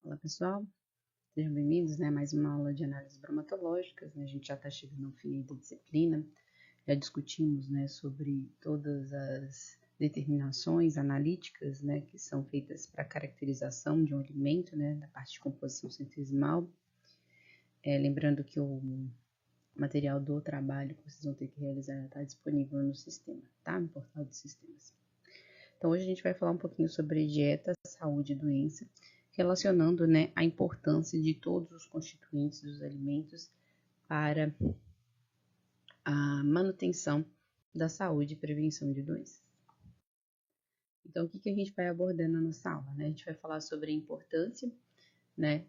Olá pessoal, sejam bem-vindos, né? Mais uma aula de análises bromatológicas, né? A gente já está chegando ao fim da disciplina, já discutimos, né, sobre todas as determinações analíticas, né, que são feitas para a caracterização de um alimento, né, da parte de composição centesimal. Lembrando que o material do trabalho que vocês vão ter que realizar está disponível no sistema, tá? No portal de sistemas. Então, hoje a gente vai falar um pouquinho sobre dieta, saúde e doença, relacionando, né, a importância de todos os constituintes dos alimentos para a manutenção da saúde e prevenção de doenças. Então, o que a gente vai abordar na nossa aula, né? A gente vai falar sobre a importância, né,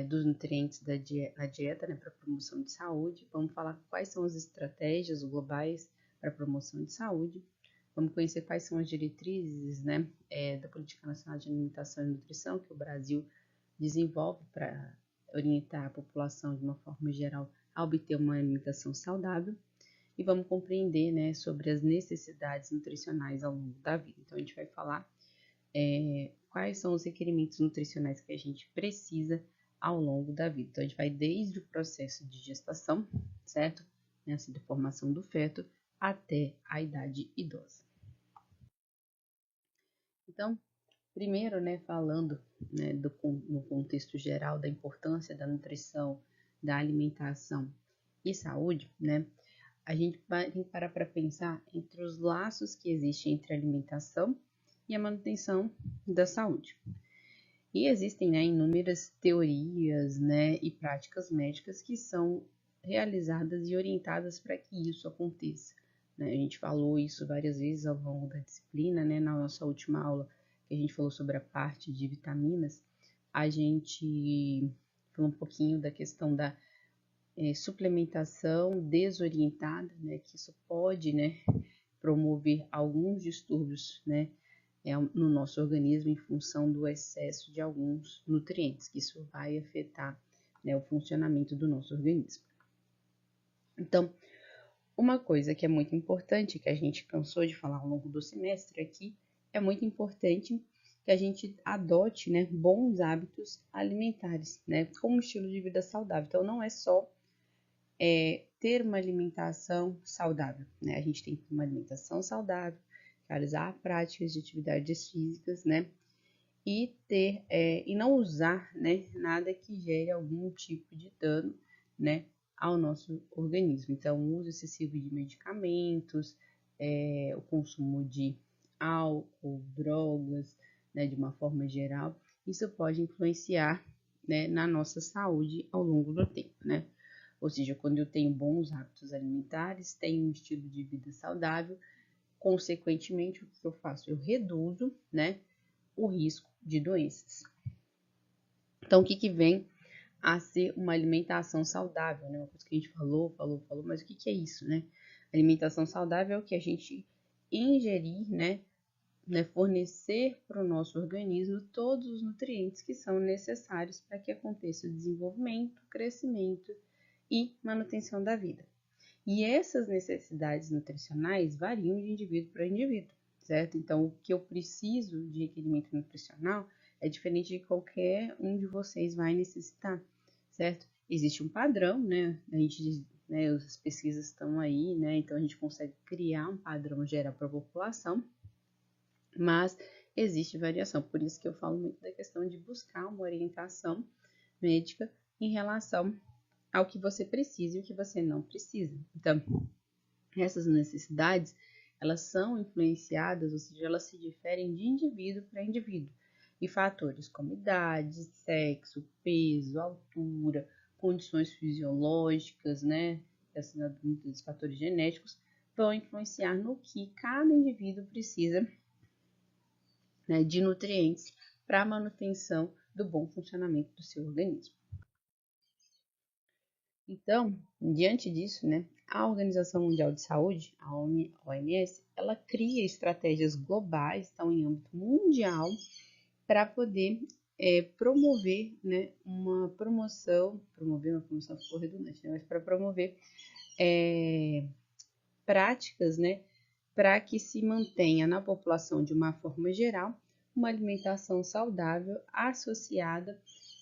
dos nutrientes da dieta, né, para a promoção de saúde. Vamos falar quais são as estratégias globais para a promoção de saúde. Vamos conhecer quais são as diretrizes, né, da Política Nacional de Alimentação e Nutrição que o Brasil desenvolve para orientar a população de uma forma geral a obter uma alimentação saudável. E vamos compreender, né, sobre as necessidades nutricionais ao longo da vida. Então, a gente vai falar quais são os requerimentos nutricionais que a gente precisa ao longo da vida. Então, a gente vai desde o processo de gestação, certo? Nessa de formação do feto, até a idade idosa. Então, primeiro, né, falando, né, no contexto geral da importância da nutrição, da alimentação e saúde, né, a gente tem que parar para pensar entre os laços que existem entre a alimentação e a manutenção da saúde. E existem, né, inúmeras teorias, né, e práticas médicas que são realizadas e orientadas para que isso aconteça, né? A gente falou isso várias vezes ao longo da disciplina, né? Na nossa última aula, que a gente falou sobre a parte de vitaminas, a gente falou um pouquinho da questão da suplementação desorientada, né? Que isso pode, né, promover alguns distúrbios, né, no nosso organismo em função do excesso de alguns nutrientes, que isso vai afetar, né, o funcionamento do nosso organismo. Então, uma coisa que é muito importante, que a gente cansou de falar ao longo do semestre aqui, é muito importante que a gente adote, né, bons hábitos alimentares, né, como estilo de vida saudável. Então, não é só ter uma alimentação saudável, né? A gente tem que ter uma alimentação saudável, realizar práticas de atividades físicas, né? E e não usar, né, nada que gere algum tipo de dano, né, ao nosso organismo. Então, o uso excessivo de medicamentos, o consumo de álcool, drogas, né, de uma forma geral, isso pode influenciar, né, na nossa saúde ao longo do tempo, né? Ou seja, quando eu tenho bons hábitos alimentares, tenho um estilo de vida saudável, consequentemente, o que eu faço? Eu reduzo, né, o risco de doenças. Então, o que vem a ser uma alimentação saudável, né? Uma coisa que a gente falou, mas o que é isso, né? Alimentação saudável é o que a gente ingerir, né, fornecer para o nosso organismo todos os nutrientes que são necessários para que aconteça o desenvolvimento, crescimento e manutenção da vida. E essas necessidades nutricionais variam de indivíduo para indivíduo, certo? Então, o que eu preciso de requerimento nutricional é diferente de qualquer um de vocês vai necessitar, certo? Existe um padrão, né? As pesquisas estão aí, né? Então, a gente consegue criar um padrão geral para a população, mas existe variação. Por isso que eu falo muito da questão de buscar uma orientação médica em relação ao que você precisa e o que você não precisa. Então, essas necessidades, elas são influenciadas, ou seja, elas se diferem de indivíduo para indivíduo. E fatores como idade, sexo, peso, altura, condições fisiológicas, né, muitos fatores genéticos, vão influenciar no que cada indivíduo precisa, né, de nutrientes para a manutenção do bom funcionamento do seu organismo. Então, diante disso, né, a Organização Mundial de Saúde, a OMS, ela cria estratégias globais, então em âmbito mundial, para poder promover, né, uma promoção ficou redundante, né, mas para promover práticas, né, para que se mantenha na população de uma forma geral uma alimentação saudável associada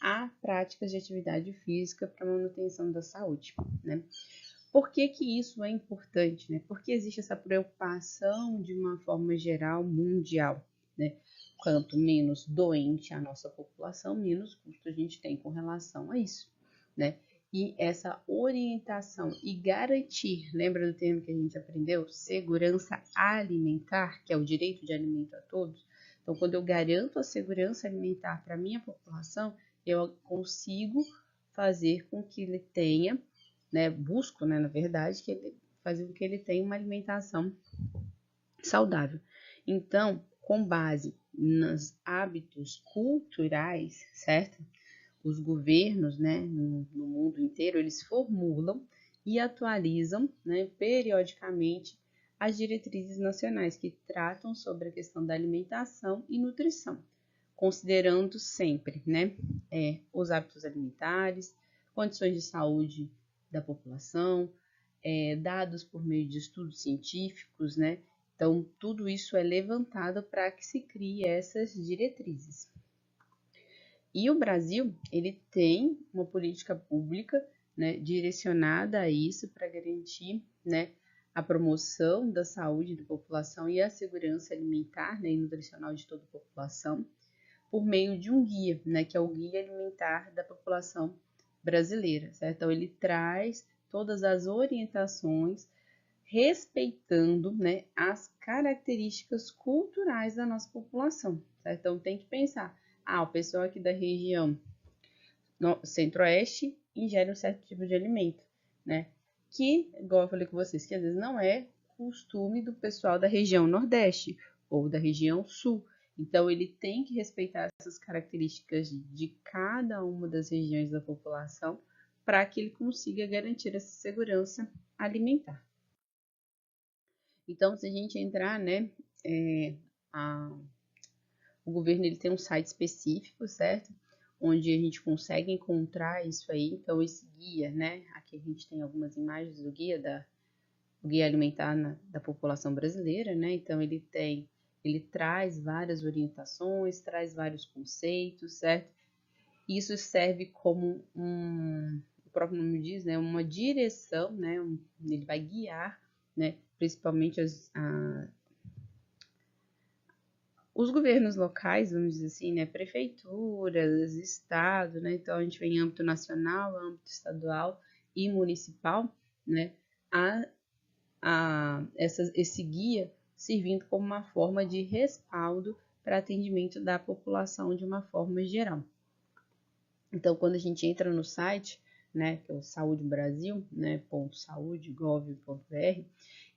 a práticas de atividade física para manutenção da saúde, né? Por que que isso é importante, né? Porque existe essa preocupação de uma forma geral mundial, né? Quanto menos doente a nossa população, menos custo a gente tem com relação a isso, né? E essa orientação e garantir, lembra do termo que a gente aprendeu? Segurança alimentar, que é o direito de alimento a todos. Então, quando eu garanto a segurança alimentar para a minha população, eu consigo fazer com que ele tenha, né, busco, né, na verdade, que ele fazer com que ele tenha uma alimentação saudável. Então, com base nos hábitos culturais, certo? Os governos, né, no mundo inteiro, eles formulam e atualizam, né, periodicamente as diretrizes nacionais que tratam sobre a questão da alimentação e nutrição, considerando sempre, né, os hábitos alimentares, condições de saúde da população, dados por meio de estudos científicos, né? Então, tudo isso é levantado para que se crie essas diretrizes. E o Brasil, ele tem uma política pública, né, direcionada a isso para garantir, né, a promoção da saúde da população e a segurança alimentar, né, e nutricional de toda a população, por meio de um guia, né, que é o Guia Alimentar da População Brasileira, certo? Então, ele traz todas as orientações respeitando, né, as características culturais da nossa população, certo? Então, tem que pensar, o pessoal aqui da região centro-oeste ingere um certo tipo de alimento, né? Que, igual eu falei com vocês, que às vezes não é costume do pessoal da região nordeste ou da região sul. Então, ele tem que respeitar essas características de cada uma das regiões da população para que ele consiga garantir essa segurança alimentar. Então, se a gente entrar, né, o governo ele tem um site específico, certo? Onde a gente consegue encontrar isso aí. Então, esse guia, né, aqui a gente tem algumas imagens do guia o guia alimentar da população brasileira, né? Então, ele traz várias orientações, traz vários conceitos, certo? Isso serve como o próprio nome diz, né, uma direção, né, ele vai guiar, né, principalmente os governos locais, vamos dizer assim, né, prefeituras, estado, né, então a gente vem em âmbito nacional, âmbito estadual e municipal, né, esse guia servindo como uma forma de respaldo para atendimento da população de uma forma geral. Então, quando a gente entra no site, né, que é o Saúde Brasil, né, .saude.gov.br,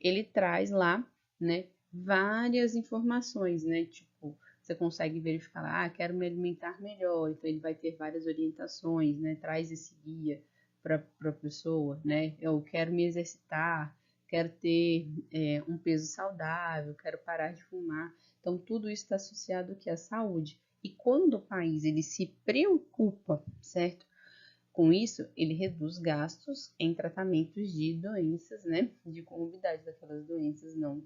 ele traz lá, né, várias informações, né, tipo, você consegue verificar lá, quero me alimentar melhor, então ele vai ter várias orientações, né, traz esse guia para a pessoa, né, eu quero me exercitar, quero ter um peso saudável, quero parar de fumar, então tudo isso está associado aqui à saúde. E quando o país ele se preocupa, certo? Com isso, ele reduz gastos em tratamentos de doenças, né? De comorbidade daquelas doenças não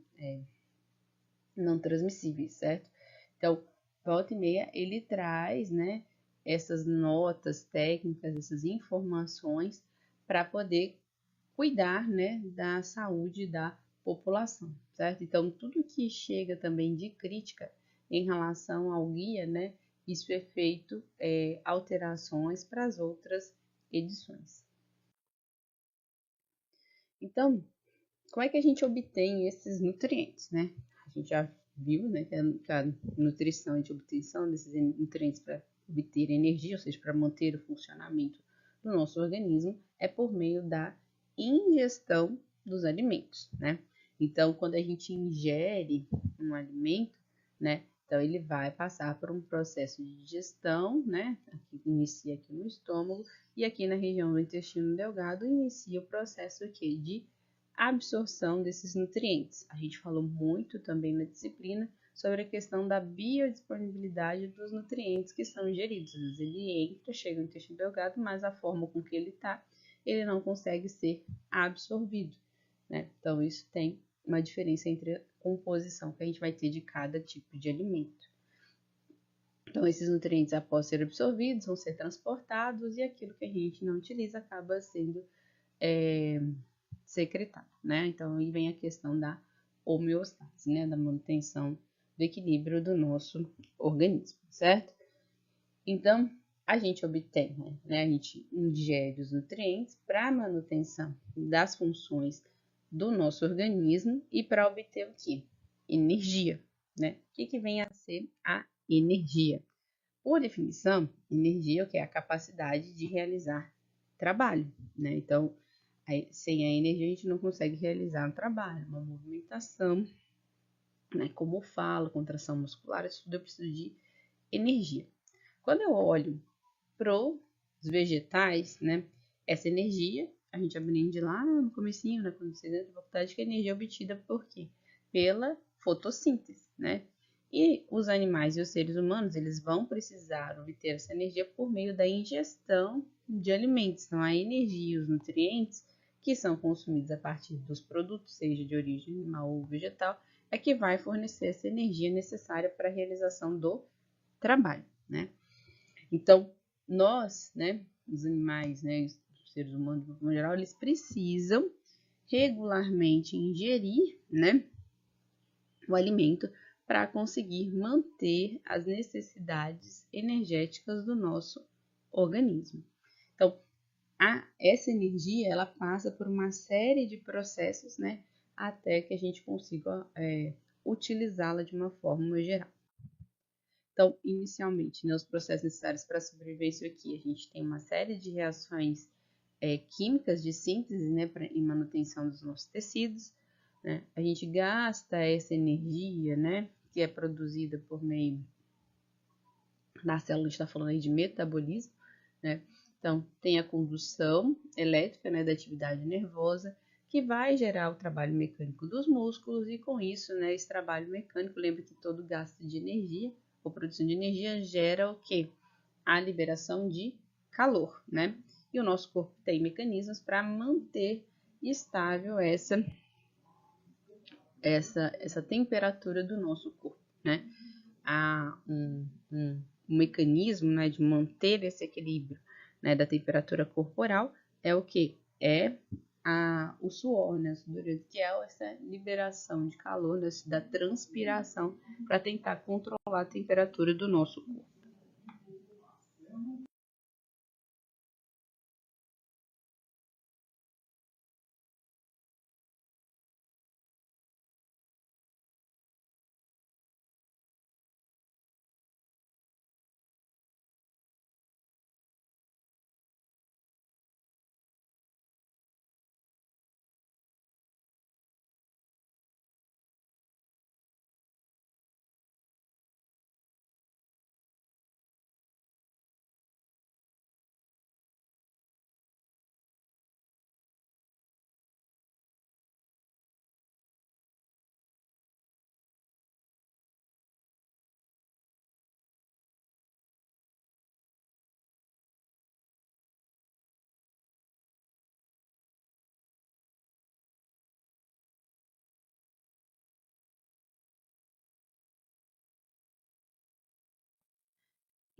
transmissíveis, certo? Então, volta e meia, ele traz, né? Essas notas técnicas, essas informações para poder cuidar, né? Da saúde da população, certo? Então, tudo que chega também de crítica em relação ao guia, né? Isso é feito alterações para as outras edições. Então, como é que a gente obtém esses nutrientes, né? A gente já viu, né, que a nutrição e a obtenção desses nutrientes para obter energia, ou seja, para manter o funcionamento do nosso organismo, é por meio da ingestão dos alimentos, né? Então, quando a gente ingere um alimento, né, então ele vai passar por um processo de digestão, né, que inicia aqui no estômago e aqui na região do intestino delgado inicia o processo aqui de absorção desses nutrientes. A gente falou muito também na disciplina sobre a questão da biodisponibilidade dos nutrientes que são ingeridos. Às vezes ele entra, chega no intestino delgado, mas a forma com que ele está, ele não consegue ser absorvido, né? Então, isso tem uma diferença entre a composição que a gente vai ter de cada tipo de alimento. Então, esses nutrientes, após serem absorvidos, vão ser transportados e aquilo que a gente não utiliza acaba sendo secretado, né? Então, aí vem a questão da homeostase, né? Da manutenção do equilíbrio do nosso organismo, certo? Então, a gente obtém, né? A gente ingere os nutrientes para a manutenção das funções do nosso organismo e para obter o quê? Energia, né? O que vem a ser a energia? Por definição, energia é o que é a capacidade de realizar trabalho, né? Então, sem a energia a gente não consegue realizar um trabalho, uma movimentação, né? Como fala, contração muscular, isso tudo eu preciso de energia. Quando eu olho para os vegetais, né? Essa energia, a gente aprende lá no comecinho, né? Quando você entra na faculdade, que a energia é obtida por quê? Pela fotossíntese, né? E os animais e os seres humanos, eles vão precisar obter essa energia por meio da ingestão de alimentos. Então, a energia e os nutrientes que são consumidos a partir dos produtos, seja de origem animal ou vegetal, é que vai fornecer essa energia necessária para a realização do trabalho, né? Então, nós, né, os animais, né, os seres humanos, no geral, eles precisam regularmente ingerir, né, o alimento para conseguir manter as necessidades energéticas do nosso organismo. Então, essa energia, ela passa por uma série de processos, né, até que a gente consiga utilizá-la de uma forma geral. Então, inicialmente, né, os processos necessários para a sobrevivência aqui, a gente tem uma série de reações químicas de síntese, né, em manutenção dos nossos tecidos, né? A gente gasta essa energia, né, que é produzida por meio da célula, a gente está falando aí de metabolismo, né? Então, tem a condução elétrica, né, da atividade nervosa, que vai gerar o trabalho mecânico dos músculos e com isso, né, esse trabalho mecânico, lembra que todo gasto de energia ou produção de energia gera o quê? A liberação de calor, né? E o nosso corpo tem mecanismos para manter estável essa temperatura do nosso corpo, né? Há um mecanismo, né, de manter esse equilíbrio, né, da temperatura corporal é o que? É o suor, né, que é essa liberação de calor, né, da transpiração para tentar controlar a temperatura do nosso corpo.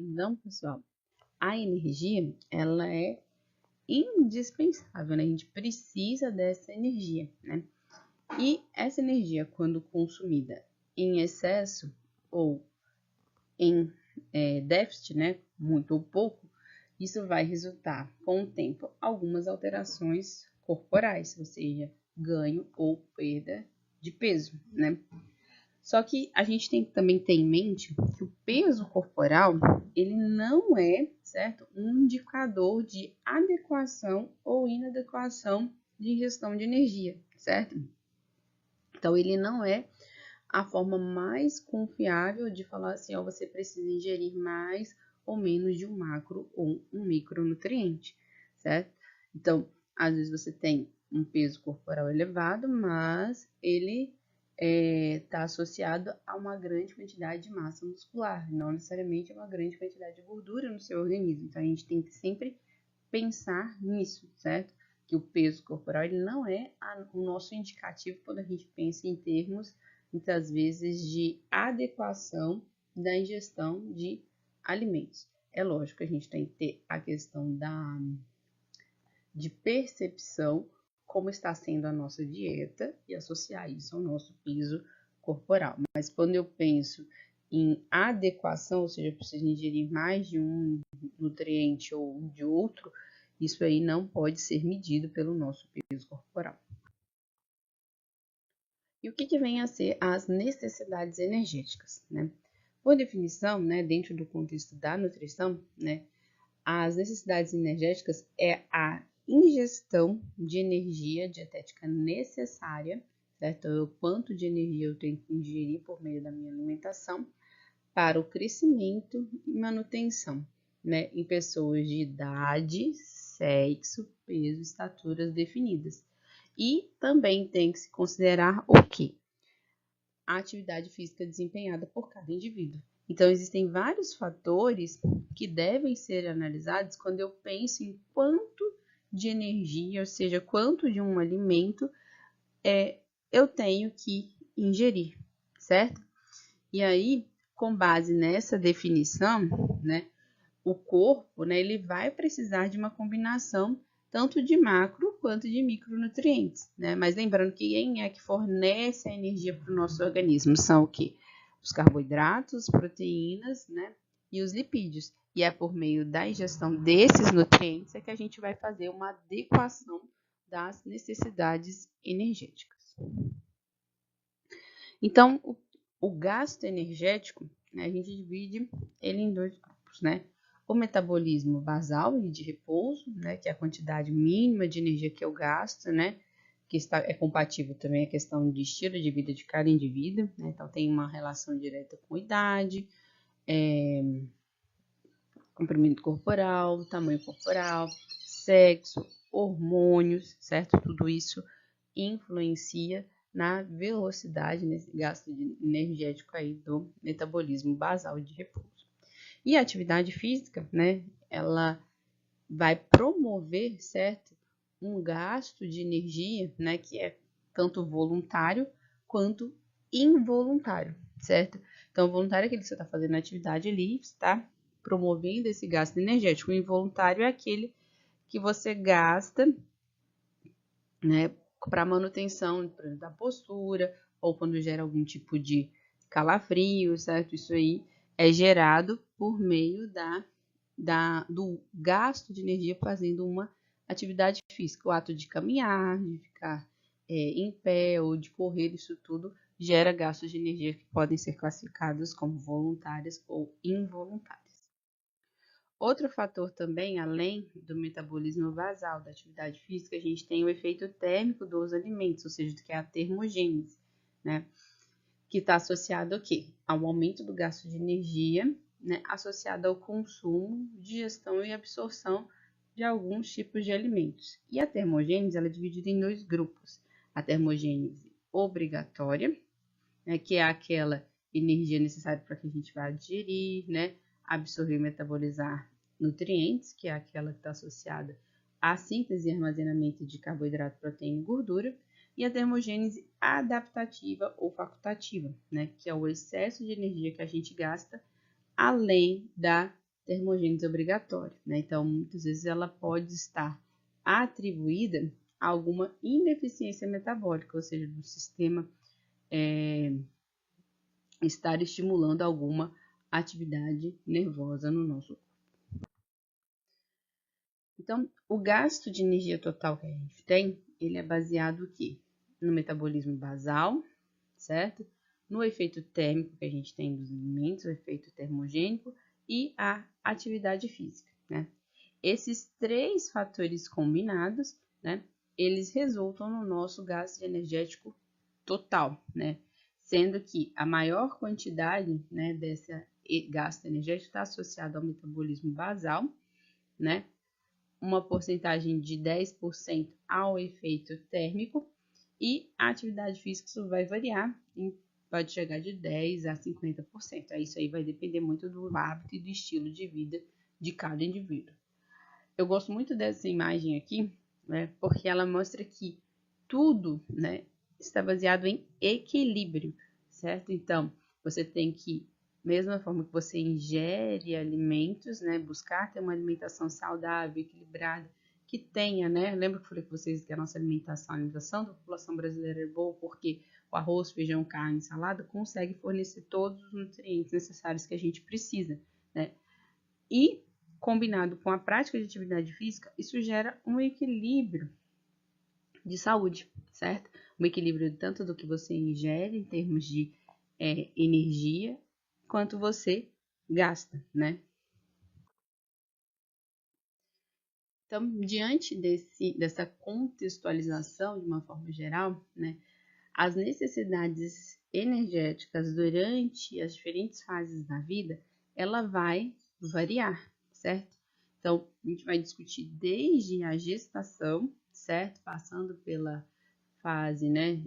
Então, pessoal, a energia, ela é indispensável, né? A gente precisa dessa energia, né? E essa energia, quando consumida em excesso ou em déficit, né? Muito ou pouco, isso vai resultar, com o tempo, algumas alterações corporais, ou seja, ganho ou perda de peso, né? Só que a gente tem que também ter em mente que o peso corporal, ele não é, certo, um indicador de adequação ou inadequação de ingestão de energia, certo? Então, ele não é a forma mais confiável de falar assim, ó, você precisa ingerir mais ou menos de um macro ou um micronutriente, certo? Então, às vezes você tem um peso corporal elevado, mas ele está associado a uma grande quantidade de massa muscular, não necessariamente a uma grande quantidade de gordura no seu organismo. Então, a gente tem que sempre pensar nisso, certo? Que o peso corporal ele não é o nosso indicativo quando a gente pensa em termos, muitas vezes, de adequação da ingestão de alimentos. É lógico que a gente tem que ter a questão de percepção como está sendo a nossa dieta e associar isso ao nosso peso corporal. Mas quando eu penso em adequação, ou seja, eu preciso ingerir mais de um nutriente ou de outro, isso aí não pode ser medido pelo nosso peso corporal. E o que vem a ser as necessidades energéticas, né? Por definição, né, dentro do contexto da nutrição, né, as necessidades energéticas é a ingestão de energia dietética necessária, certo? O quanto de energia eu tenho que ingerir por meio da minha alimentação para o crescimento e manutenção, né, em pessoas de idade, sexo, peso, estaturas definidas. E também tem que se considerar o quê? A atividade física desempenhada por cada indivíduo. Então, existem vários fatores que devem ser analisados quando eu penso em quanto de energia, ou seja, quanto de um alimento eu tenho que ingerir, certo? E aí, com base nessa definição, né, o corpo, né, ele vai precisar de uma combinação tanto de macro quanto de micronutrientes, né? Mas lembrando que quem é que fornece a energia para o nosso organismo são o quê? Os carboidratos, proteínas, né? E os lipídios. E é por meio da ingestão desses nutrientes é que a gente vai fazer uma adequação das necessidades energéticas. Então, o gasto energético, né, a gente divide ele em dois grupos, né? O metabolismo basal e de repouso, né, que é a quantidade mínima de energia que eu gasto, né, que é compatível também a questão de estilo de vida de cada indivíduo, né, então tem uma relação direta com idade, comprimento corporal, tamanho corporal, sexo, hormônios, certo? Tudo isso influencia na velocidade, nesse gasto energético aí do metabolismo basal de repouso. E a atividade física, né, ela vai promover, certo, um gasto de energia, né, que é tanto voluntário quanto involuntário, certo? Então, voluntário é aquele que você está fazendo a atividade ali, está promovendo esse gasto energético. O involuntário é aquele que você gasta, né, para manutenção da postura ou quando gera algum tipo de calafrio, certo? Isso aí é gerado por meio do gasto de energia fazendo uma atividade física. O ato de caminhar, de ficar em pé ou de correr, isso tudo gera gastos de energia que podem ser classificados como voluntários ou involuntários. Outro fator também, além do metabolismo basal da atividade física, a gente tem o efeito térmico dos alimentos, ou seja, que é a termogênese, né? Que está associado ao quê? Ao aumento do gasto de energia, né? Associado ao consumo, digestão e absorção de alguns tipos de alimentos. E a termogênese, ela é dividida em dois grupos. A termogênese obrigatória, né? Que é aquela energia necessária para que a gente vá digerir, né? Absorver e metabolizar nutrientes, que é aquela que está associada à síntese e armazenamento de carboidrato, proteína e gordura, e a termogênese adaptativa ou facultativa, né, que é o excesso de energia que a gente gasta além da termogênese obrigatória, né? Então, muitas vezes ela pode estar atribuída a alguma ineficiência metabólica, ou seja, do sistema estar estimulando alguma atividade nervosa no nosso corpo. Então, o gasto de energia total que a gente tem, ele é baseado aqui no metabolismo basal, certo? No efeito térmico que a gente tem dos alimentos, o efeito termogênico e a atividade física, né? Esses três fatores combinados, né, eles resultam no nosso gasto energético total, né? Sendo que a maior quantidade, né, desse gasto energético está associado ao metabolismo basal, né? Uma porcentagem de 10% ao efeito térmico e a atividade física isso vai variar, pode chegar de 10% a 50%. Isso aí vai depender muito do hábito e do estilo de vida de cada indivíduo. Eu gosto muito dessa imagem aqui, né, porque ela mostra que tudo, né, está baseado em equilíbrio, certo? Então, você tem que mesma forma que você ingere alimentos, né, buscar ter uma alimentação saudável, equilibrada, que tenha, né, lembra que eu falei com vocês que a nossa alimentação, a alimentação da população brasileira é boa porque o arroz, feijão, carne, salada consegue fornecer todos os nutrientes necessários que a gente precisa, né? E combinado com a prática de atividade física, isso gera um equilíbrio de saúde, certo? Um equilíbrio tanto do que você ingere em termos de energia, quanto você gasta, né? Então, diante dessa contextualização de uma forma geral, né, as necessidades energéticas durante as diferentes fases da vida, ela vai variar, certo? Então, a gente vai discutir desde a gestação, certo? Passando pela fase, né,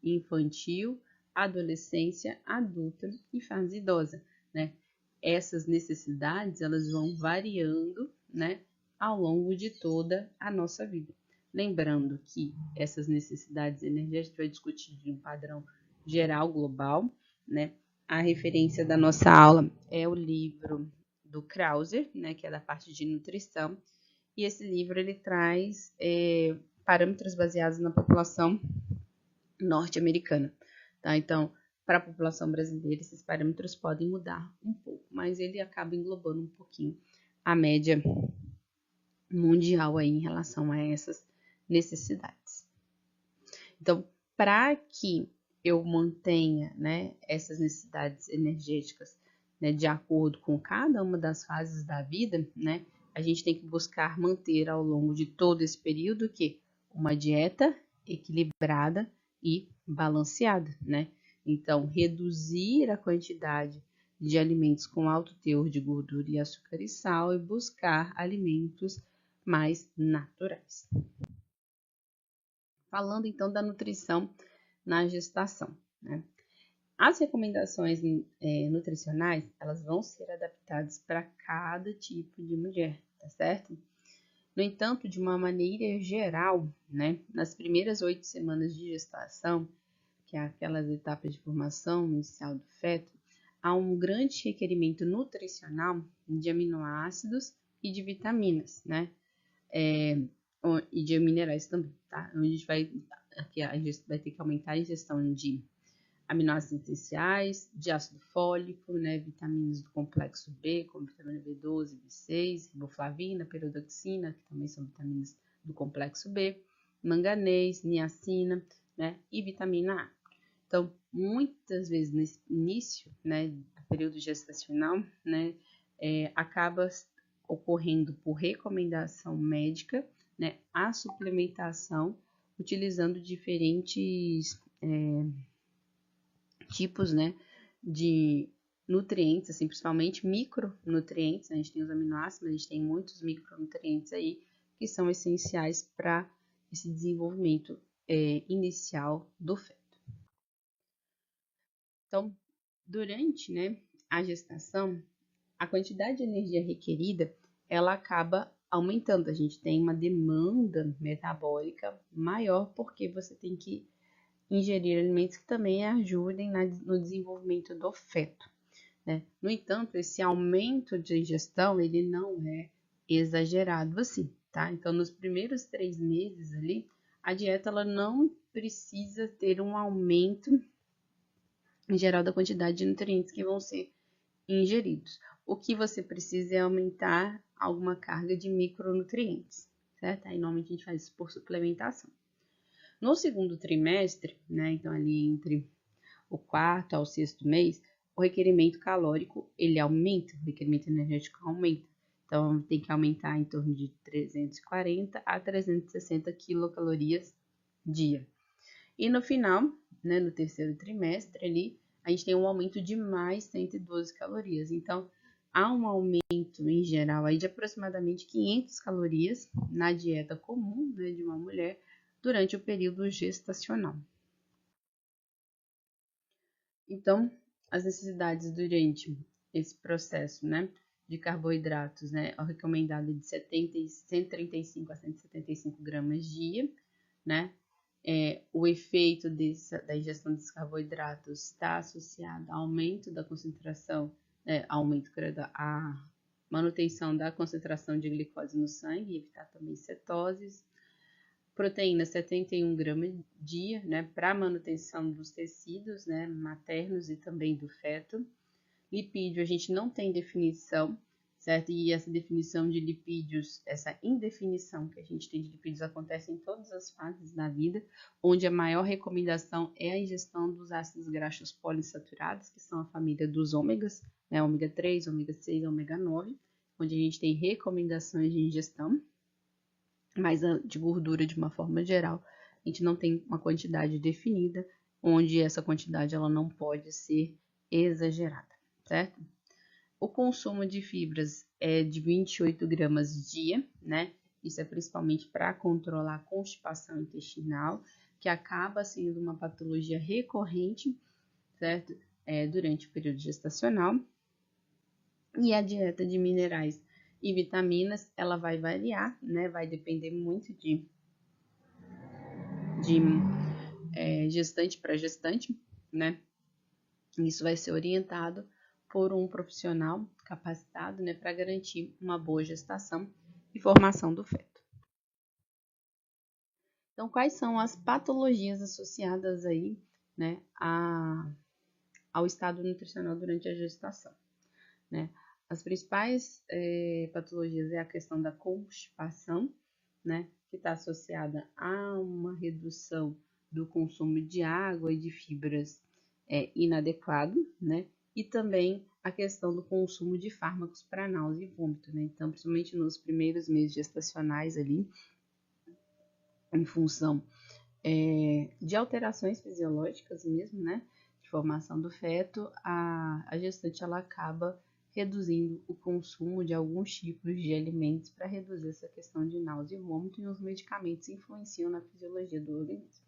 infantil, adolescência, adulta e fase idosa, né? Essas necessidades, elas vão variando, né, ao longo de toda a nossa vida. Lembrando que essas necessidades energéticas a gente vai discutir de um padrão geral, global, né? A referência da nossa aula é o livro do Krauser, né, que é da parte de nutrição, e esse livro ele traz parâmetros baseados na população norte-americana, tá? Então, para a população brasileira, esses parâmetros podem mudar um pouco, mas ele acaba englobando um pouquinho a média mundial aí em relação a essas necessidades. Então, para que eu mantenha, né, essas necessidades energéticas, né, de acordo com cada uma das fases da vida, né, a gente tem que buscar manter ao longo de todo esse período que uma dieta equilibrada e balanceada, né? Então, reduzir a quantidade de alimentos com alto teor de gordura e açúcar e sal e buscar alimentos mais naturais. Falando então da nutrição na gestação, né? As recomendações nutricionais, elas vão ser adaptadas para cada tipo de mulher, tá certo? No entanto, de uma maneira geral, né, nas primeiras 8 semanas de gestação, que é aquelas etapas de formação inicial do feto, há um grande requerimento nutricional de aminoácidos e de vitaminas, né? E de minerais também, tá? Onde a gente vai ter que aumentar a ingestão de aminoácidos essenciais, de ácido fólico, né, vitaminas do complexo B, como vitamina B12, B6, riboflavina, peridoxina, que também são vitaminas do complexo B, manganês, niacina, né, e vitamina A. Então, muitas vezes nesse início, né, do período gestacional, né, acaba ocorrendo por recomendação médica, né, a suplementação utilizando diferentes tipos, né, de nutrientes, assim, principalmente micronutrientes, né? A gente tem os aminoácidos, mas a gente tem muitos micronutrientes aí que são essenciais para esse desenvolvimento inicial do feto. Então, durante, né, a gestação, a quantidade de energia requerida, ela acaba aumentando. A gente tem uma demanda metabólica maior porque você tem que ingerir alimentos que também ajudem no desenvolvimento do feto, né? No entanto, esse aumento de ingestão, ele não é exagerado assim, tá? Então, nos primeiros 3 meses ali, a dieta ela não precisa ter um aumento em geral da quantidade de nutrientes que vão ser ingeridos. O que você precisa é aumentar alguma carga de micronutrientes, certo? Aí normalmente a gente faz isso por suplementação. No segundo trimestre, né, então ali entre o 4º ao 6º mês, o requerimento calórico ele aumenta, o requerimento energético aumenta. Então tem que aumentar em torno de 340 a 360 quilocalorias dia. E no final, né, no terceiro trimestre ali, a gente tem um aumento de mais 112 calorias. Então, há um aumento em geral aí de aproximadamente 500 calorias na dieta comum, né, de uma mulher durante o período gestacional. Então, as necessidades durante esse processo, né, de carboidratos, né, é recomendado de 135 a 175 gramas dia, né, O efeito da ingestão desses carboidratos está associado ao aumento da concentração, a manutenção da concentração de glicose no sangue, evitar também cetoses. Proteína 71 gramas dia, né, para manutenção dos tecidos, né, maternos e também do feto. Lipídio a gente não tem definição, certo? E essa definição de lipídios, essa indefinição que a gente tem de lipídios acontece em todas as fases da vida, onde a maior recomendação é a ingestão dos ácidos graxos poliinsaturados, que são a família dos ômegas, né, ômega 3, ômega 6, ômega 9, onde a gente tem recomendações de ingestão, mas de gordura de uma forma geral, a gente não tem uma quantidade definida, onde essa quantidade ela não pode ser exagerada, certo? O consumo de fibras é de 28 gramas dia, né? Isso é principalmente para controlar a constipação intestinal, que acaba sendo uma patologia recorrente, certo? Durante o período gestacional. E a dieta de minerais e vitaminas, ela vai variar, né? Vai depender muito de gestante para gestante, né? Isso vai ser orientado por um profissional capacitado, né, para garantir uma boa gestação e formação do feto. Então, quais são as patologias associadas aí, né, ao estado nutricional durante a gestação, né? As principais patologias é a questão da constipação, né, que está associada a uma redução do consumo de água e de fibras inadequado, né, e também a questão do consumo de fármacos para náusea e vômito, né, então principalmente nos primeiros meses gestacionais ali, em função de alterações fisiológicas mesmo, né, de formação do feto, a gestante ela acaba reduzindo o consumo de alguns tipos de alimentos para reduzir essa questão de náusea e vômito, e os medicamentos influenciam na fisiologia do organismo.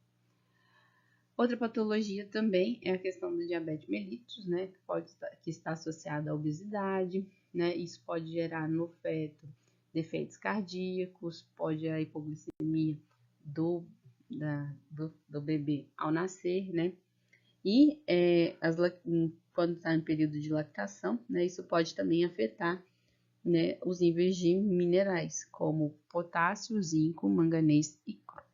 Outra patologia também é a questão do diabetes mellitus, né, que está associada à obesidade, né, isso pode gerar no feto defeitos cardíacos, pode a hipoglicemia do bebê ao nascer, né, e quando está em período de lactação, né, isso pode também afetar, né, os níveis de minerais, como potássio, zinco, manganês e cromo.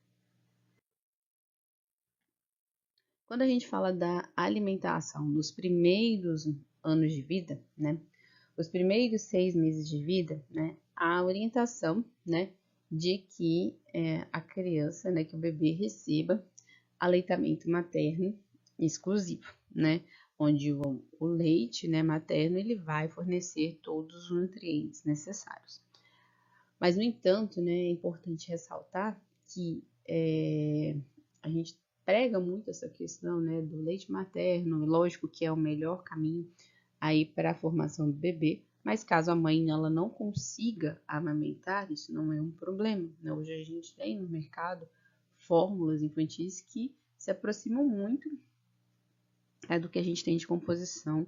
Quando a gente fala da alimentação nos primeiros anos de vida, né, os primeiros 6 meses de vida, né, a orientação, né, de que a criança, né, que o bebê receba aleitamento materno exclusivo, né, onde o leite, né, materno, ele vai fornecer todos os nutrientes necessários. Mas, no entanto, né, é importante ressaltar que a gente prega muito essa questão, né, do leite materno, lógico que é o melhor caminho aí para a formação do bebê, mas caso a mãe ela não consiga amamentar, isso não é um problema, né? Hoje a gente tem no mercado fórmulas infantis que se aproximam muito do que a gente tem de composição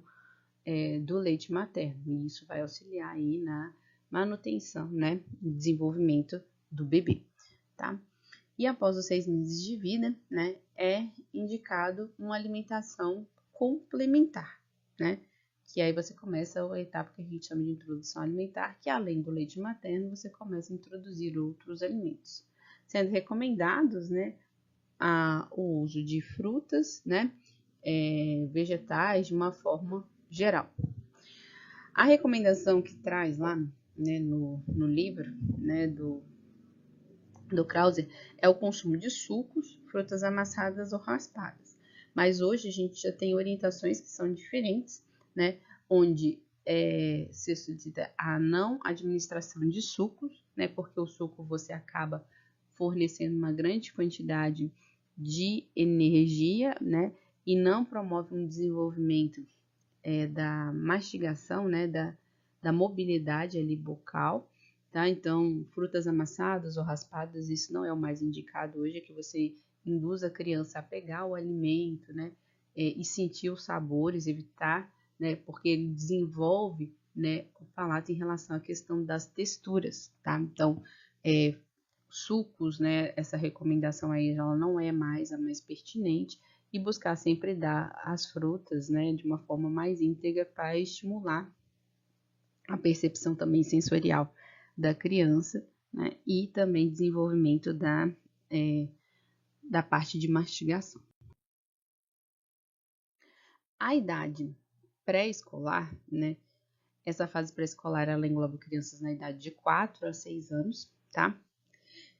do leite materno, e isso vai auxiliar aí na manutenção, né, e desenvolvimento do bebê, tá? E após os 6 meses de vida, né, é indicado uma alimentação complementar, né? Que aí você começa a etapa que a gente chama de introdução alimentar, que além do leite materno, você começa a introduzir outros alimentos, sendo recomendados, né, o uso de frutas, né, vegetais de uma forma geral. A recomendação que traz lá, né, no livro, né, do Krauser é o consumo de sucos, frutas amassadas ou raspadas. Mas hoje a gente já tem orientações que são diferentes, né, onde se solicita a não administração de sucos, né, porque o suco você acaba fornecendo uma grande quantidade de energia, né, e não promove um desenvolvimento da mastigação, né, da mobilidade ali bucal, tá? Então, frutas amassadas ou raspadas, isso não é o mais indicado hoje, é que você induz a criança a pegar o alimento, né, e sentir os sabores, evitar, né, porque ele desenvolve, né, o palato em relação à questão das texturas, tá? Então, sucos, né? Essa recomendação aí ela não é mais a mais pertinente, e buscar sempre dar as frutas, né, de uma forma mais íntegra para estimular a percepção também sensorial da criança, né, e também desenvolvimento da parte de mastigação. A idade pré-escolar, né, essa fase pré-escolar ela engloba crianças na idade de 4 a 6 anos, tá?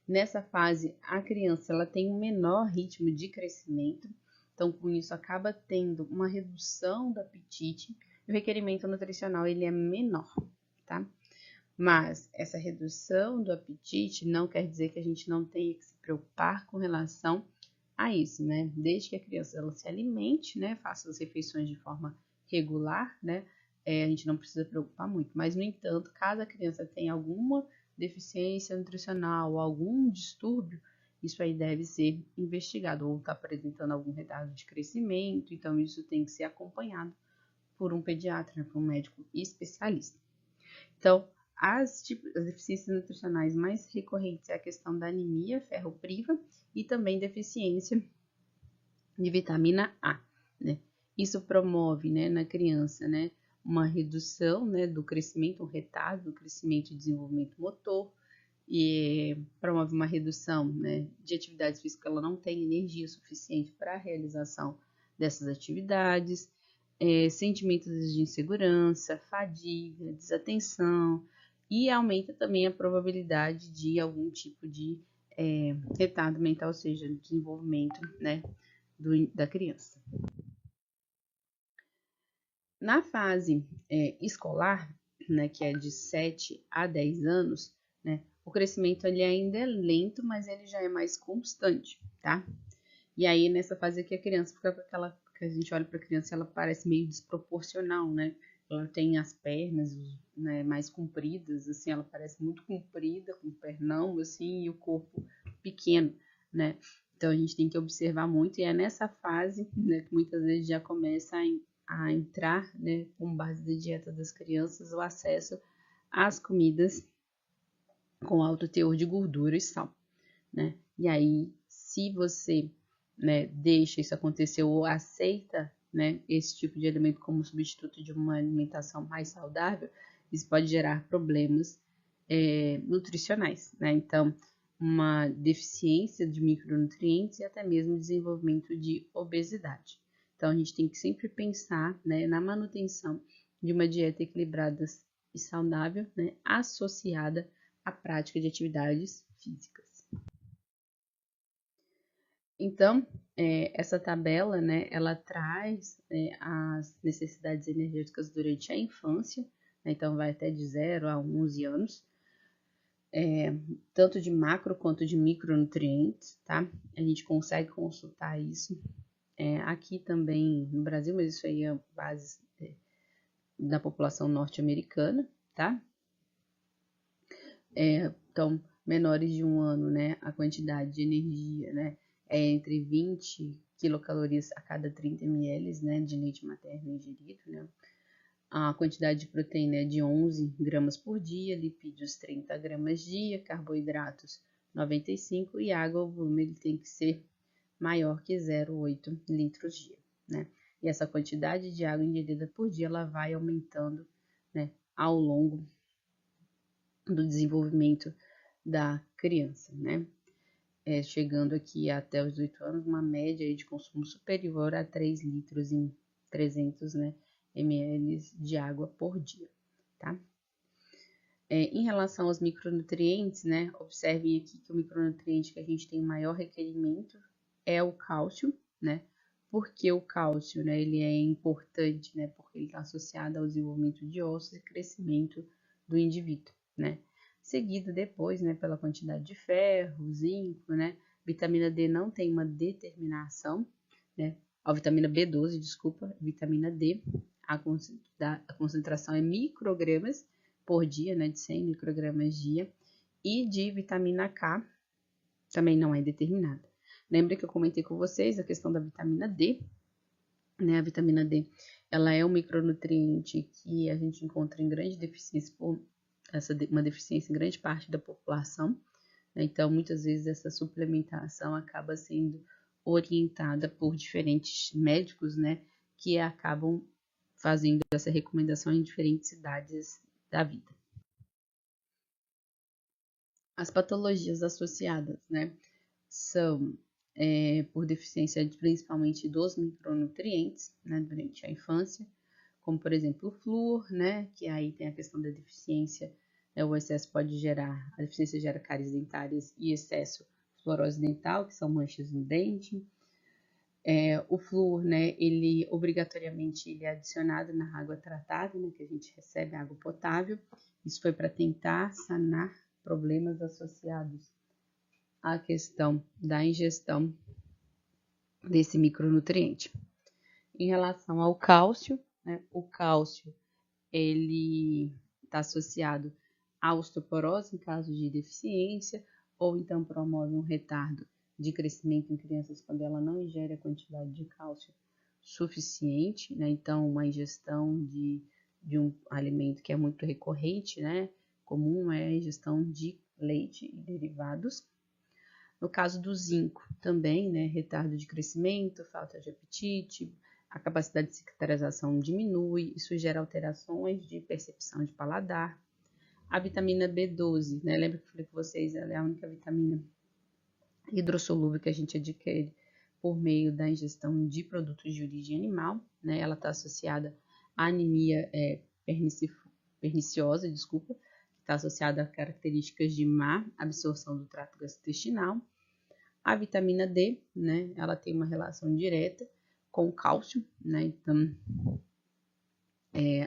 Nessa fase, a criança ela tem um menor ritmo de crescimento, então com isso acaba tendo uma redução do apetite, e o requerimento nutricional ele é menor, tá? Mas essa redução do apetite não quer dizer que a gente não tenha que se preocupar com relação a isso, né? Desde que a criança ela se alimente, né, faça as refeições de forma regular, né, a gente não precisa preocupar muito. Mas, no entanto, caso a criança tenha alguma deficiência nutricional ou algum distúrbio, isso aí deve ser investigado, ou está apresentando algum retardo de crescimento, então isso tem que ser acompanhado por um pediatra, né, por um médico especialista. Então, as deficiências nutricionais mais recorrentes é a questão da anemia ferropriva e também deficiência de vitamina A, né? Isso promove, né, na criança, né, uma redução, né, do crescimento, um retardo do crescimento e desenvolvimento motor, e promove uma redução, né, de atividades físicas, ela não tem energia suficiente para a realização dessas atividades, sentimentos de insegurança, fadiga, desatenção, e aumenta também a probabilidade de algum tipo de retardo mental, ou seja, desenvolvimento, né, da criança. Na fase escolar, né, que é de 7 a 10 anos, né, o crescimento ele ainda é lento, mas ele já é mais constante, tá? E aí, nessa fase aqui, a criança fica com aquela, que a gente olha para a criança, ela parece meio desproporcional, né? Ela tem as pernas, né, mais compridas, assim, ela parece muito comprida, com pernão, assim, e o corpo pequeno, né? Então, a gente tem que observar muito, e é nessa fase, né, que muitas vezes já começa a entrar, né, com base da dieta das crianças, o acesso às comidas com alto teor de gordura e sal, né? E aí, se você, né, deixa isso acontecer ou aceita, né, esse tipo de alimento como substituto de uma alimentação mais saudável, isso pode gerar problemas nutricionais, né? Então, uma deficiência de micronutrientes e até mesmo desenvolvimento de obesidade. Então, a gente tem que sempre pensar, né, na manutenção de uma dieta equilibrada e saudável, né, associada à prática de atividades físicas. Então, essa tabela, né, ela traz as necessidades energéticas durante a infância, né, então vai até de 0 a 11 anos, tanto de macro quanto de micronutrientes, tá? A gente consegue consultar isso aqui também no Brasil, mas isso aí é base da população norte-americana, tá? Então, menores de 1 ano, né, a quantidade de energia, né, é entre 20 quilocalorias a cada 30 ml, né, de leite materno ingerido, né. A quantidade de proteína é de 11 gramas por dia, lipídios 30 gramas dia, carboidratos 95 e água, o volume ele tem que ser maior que 0,8 litros dia, né. E essa quantidade de água ingerida por dia, ela vai aumentando, né, ao longo do desenvolvimento da criança, né? Chegando aqui até os 8 anos, uma média aí de consumo superior a 3 litros em 300, né, ml de água por dia, tá? Em relação aos micronutrientes, né, observe aqui que o micronutriente que a gente tem maior requerimento é o cálcio, né? Porque o cálcio, né, ele é importante, né, porque ele está associado ao desenvolvimento de ossos e crescimento do indivíduo, né? Seguido depois, né, pela quantidade de ferro, zinco, né? Vitamina D não tem uma determinação, né? A vitamina B12, desculpa, vitamina D, a concentração é microgramas por dia, né, de 100 microgramas dia, e de vitamina K também não é determinada. Lembra que eu comentei com vocês a questão da vitamina D, né? A vitamina D, ela é um micronutriente que a gente encontra em grande deficiência, uma deficiência em grande parte da população, Então, muitas vezes essa suplementação acaba sendo orientada por diferentes médicos, né, que acabam fazendo essa recomendação em diferentes idades da vida. As patologias associadas, né, são por deficiência principalmente dos micronutrientes, né, durante a infância, como por exemplo o flúor, né, que aí tem a questão da deficiência, o excesso pode gerar, a deficiência gera cáries dentárias e excesso fluorose dental, que são manchas no dente. O flúor, né, ele obrigatoriamente ele é adicionado na água tratada, né, que a gente recebe água potável. Isso foi para tentar sanar problemas associados à questão da ingestão desse micronutriente. Em relação ao cálcio, né, o cálcio ele está associado à osteoporose em caso de deficiência, ou então promove um retardo de crescimento em crianças quando ela não ingere a quantidade de cálcio suficiente, né? Então, uma ingestão de um alimento que é muito recorrente, né? Comum é a ingestão de leite e derivados. No caso do zinco, também, né? Retardo de crescimento, falta de apetite, a capacidade de cicatrização diminui, isso gera alterações de percepção de paladar. A vitamina B12, né? Lembra que eu falei com vocês, ela é a única vitamina hidrossolúvel que a gente adquire por meio da ingestão de produtos de origem animal, né? Ela está associada à anemia perniciosa, que está associada a características de má absorção do trato gastrointestinal. A vitamina D, né? Ela tem uma relação direta com o cálcio, né? Então,